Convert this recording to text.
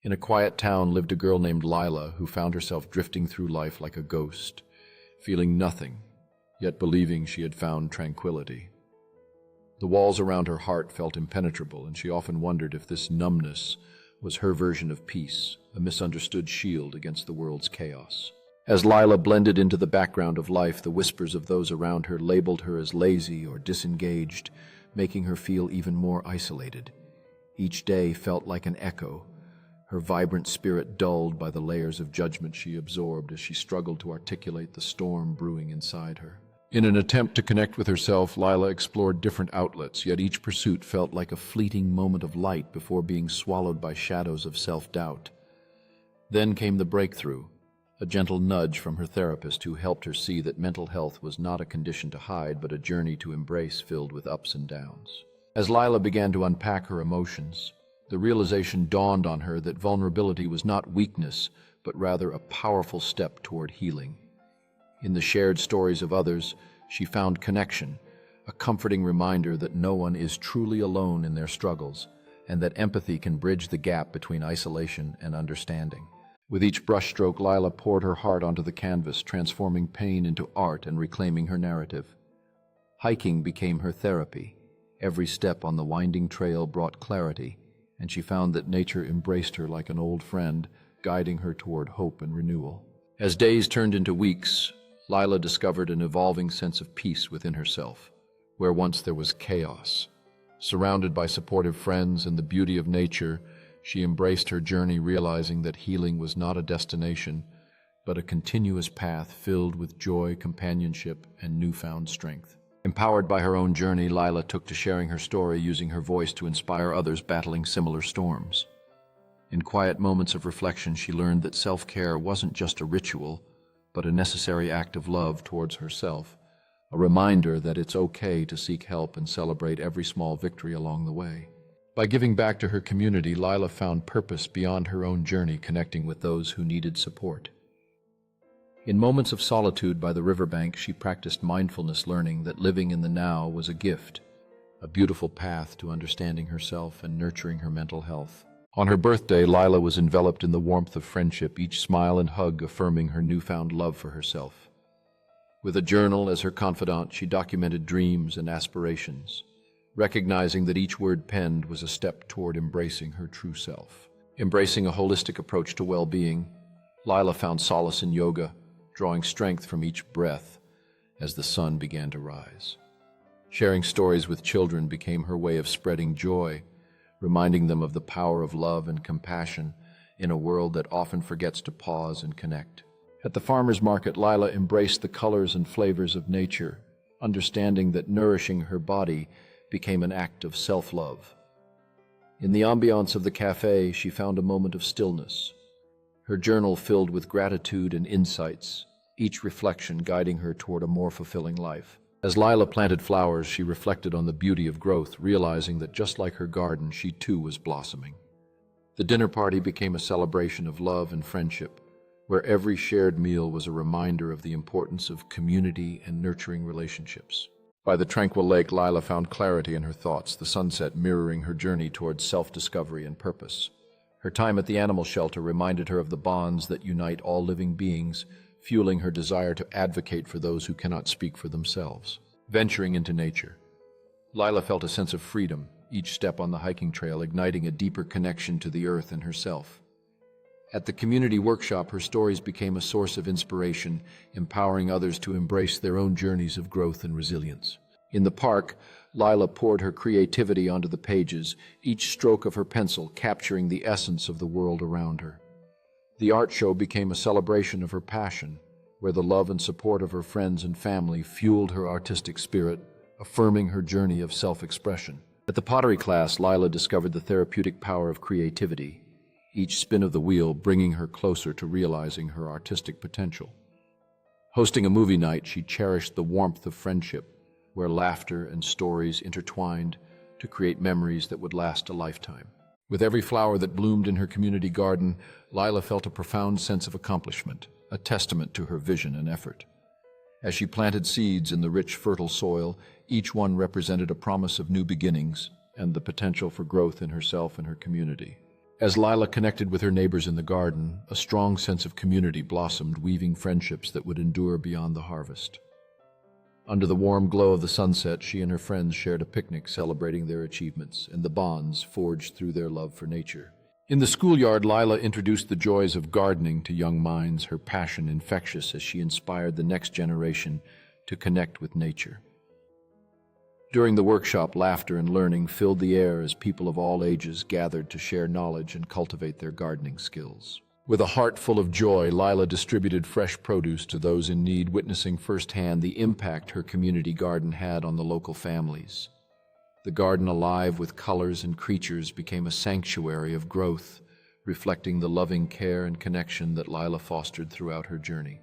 In a quiet town lived a girl named Lila who found herself drifting through life like a ghost, feeling nothing, yet believing she had found tranquility. The walls around her heart felt impenetrable, and she often wondered if this numbness was her version of peace, a misunderstood shield against the world's chaos. As Lila blended into the background of life, the whispers of those around her labeled her as lazy or disengaged, making her feel even more isolated. Each day felt like an echo, her vibrant spirit dulled by the layers of judgment she absorbed as she struggled to articulate the storm brewing inside her. In an attempt to connect with herself, Lila explored different outlets, yet each pursuit felt like a fleeting moment of light before being swallowed by shadows of self-doubt. Then came the breakthrough, a gentle nudge from her therapist who helped her see that mental health was not a condition to hide, but a journey to embrace filled with ups and downs. As Lila began to unpack her emotions, the realization dawned on her that vulnerability was not weakness, but rather a powerful step toward healing. In the shared stories of others, she found connection, a comforting reminder that no one is truly alone in their struggles, and that empathy can bridge the gap between isolation and understanding. With each brushstroke, Lila poured her heart onto the canvas, transforming pain into art and reclaiming her narrative. Hiking became her therapy. Every step on the winding trail brought clarity, and she found that nature embraced her like an old friend, guiding her toward hope and renewal. As days turned into weeks, Lila discovered an evolving sense of peace within herself, where once there was chaos. Surrounded by supportive friends and the beauty of nature, she embraced her journey, realizing that healing was not a destination, but a continuous path filled with joy, companionship, and newfound strength. Empowered by her own journey, Lila took to sharing her story, using her voice to inspire others battling similar storms. In quiet moments of reflection, she learned that self-care wasn't just a ritual, but a necessary act of love towards herself, a reminder that it's okay to seek help and celebrate every small victory along the way. By giving back to her community, Lila found purpose beyond her own journey, connecting with those who needed support. In moments of solitude by the riverbank, she practiced mindfulness, learning that living in the now was a gift, a beautiful path to understanding herself and nurturing her mental health. On her birthday, Lila was enveloped in the warmth of friendship, each smile and hug affirming her newfound love for herself. With a journal as her confidant, she documented dreams and aspirations, recognizing that each word penned was a step toward embracing her true self. Embracing a holistic approach to well-being, Lila found solace in yoga, drawing strength from each breath as the sun began to rise. Sharing stories with children became her way of spreading joy, reminding them of the power of love and compassion in a world that often forgets to pause and connect. At the farmer's market, Lila embraced the colors and flavors of nature, understanding that nourishing her body became an act of self-love. In the ambiance of the cafe, she found a moment of stillness, her journal filled with gratitude and insights, each reflection guiding her toward a more fulfilling life. As Lila planted flowers, she reflected on the beauty of growth, realizing that just like her garden, she too was blossoming. The dinner party became a celebration of love and friendship, where every shared meal was a reminder of the importance of community and nurturing relationships. By the tranquil lake, Lila found clarity in her thoughts, the sunset mirroring her journey towards self-discovery and purpose. Her time at the animal shelter reminded her of the bonds that unite all living beings, fueling her desire to advocate for those who cannot speak for themselves. Venturing into nature, Lila felt a sense of freedom, each step on the hiking trail igniting a deeper connection to the earth and herself. At the community workshop, her stories became a source of inspiration, empowering others to embrace their own journeys of growth and resilience. In the park, Lila poured her creativity onto the pages, each stroke of her pencil capturing the essence of the world around her. The art show became a celebration of her passion, where the love and support of her friends and family fueled her artistic spirit, affirming her journey of self-expression. At the pottery class, Lila discovered the therapeutic power of creativity, each spin of the wheel bringing her closer to realizing her artistic potential. Hosting a movie night, she cherished the warmth of friendship, where laughter and stories intertwined to create memories that would last a lifetime. With every flower that bloomed in her community garden, Lila felt a profound sense of accomplishment, a testament to her vision and effort. As she planted seeds in the rich, fertile soil, each one represented a promise of new beginnings and the potential for growth in herself and her community. As Lila connected with her neighbors in the garden, a strong sense of community blossomed, weaving friendships that would endure beyond the harvest. Under the warm glow of the sunset, she and her friends shared a picnic celebrating their achievements and the bonds forged through their love for nature. In the schoolyard, Lila introduced the joys of gardening to young minds, her passion infectious as she inspired the next generation to connect with nature. During the workshop, laughter and learning filled the air as people of all ages gathered to share knowledge and cultivate their gardening skills. With a heart full of joy, Lila distributed fresh produce to those in need, witnessing firsthand the impact her community garden had on the local families. The garden, alive with colors and creatures, became a sanctuary of growth, reflecting the loving care and connection that Lila fostered throughout her journey.